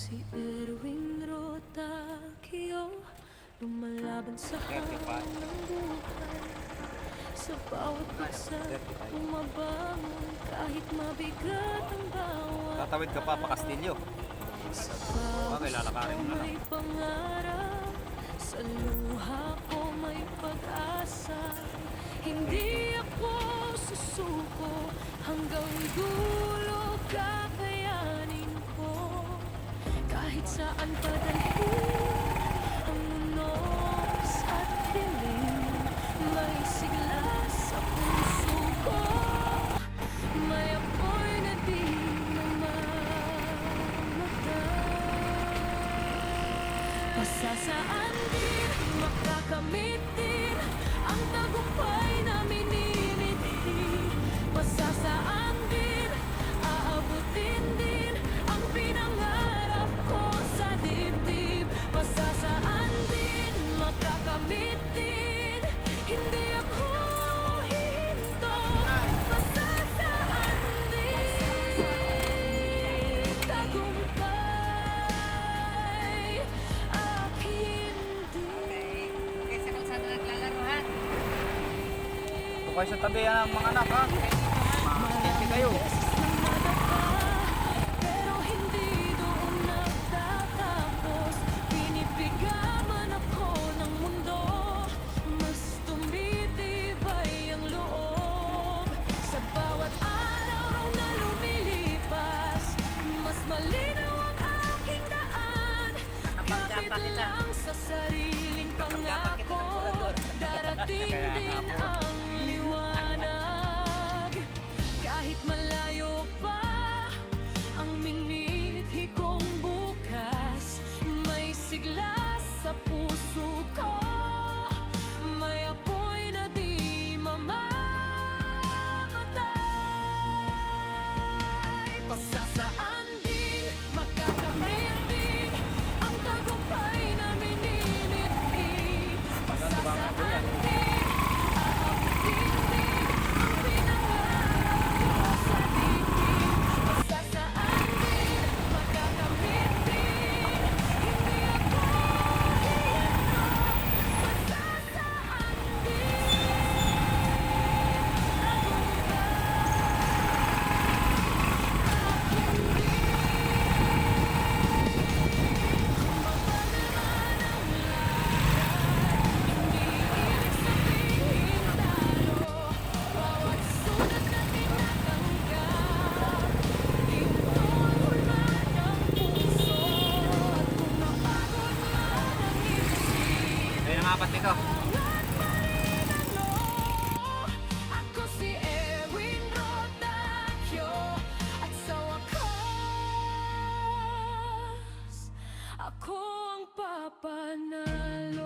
Si Erwin Rotaquio, lumalaban sa hamon ng buhay. Sa bawat paksa, bumabangon kahit mabigat ang bawat Tatawid ka pa pa Kastilyo. sa bawat lalakarin mo na lang. may pangarap, sa luha ko may pag-asa. Hindi ako susuko, hanggang dulo kakayanin ko. Kahit saan padalhin ang unos at dilim, may sigla sa puso ko, may apoy na di namamatay. Pasasaan din, makakamit din ang tagumpay na minimiti. Pasasaan din, aabutin din ang pinangarap ko sa dibdib. Pasasaan din, makakamit din, hindi ako hihinto. Pasasaan din, tagumpay akin din. Okay, sa kalsada naglalaro ha. Ito kayo sa tabi ng mga anak ha. Makakiti kayo. Pero hindi doon nagtatapos. Pinipigaman ako ng mundo, mas tumitibay ang loob. Sa bawat araw na lumilipas, mas malinaw ang aking daan. Kapit lang sa sariling pangako, darating din ang liwanag. Kahit malayo pa ang miniti kong bukas, may sigla sa puso ko, may apoy na di mamamatay. Pasasaan din, makakamit din ang tagumpay na minimiti. Pasasaan din, aabutin din ang pinangarap ko sa dibdib. Pasasaan din, makakamit din, hindi ako hihinto. Pasasaan din, hindi ibig sabihin talo. Bawat sulat na tinatanggap, ito'y hulma ng puso. At kung napagod man ang isip, Ayun ang apat nito. angat marinalo. Ako si Erwin Rotaquio, at sa wakas, ako ang papanalo.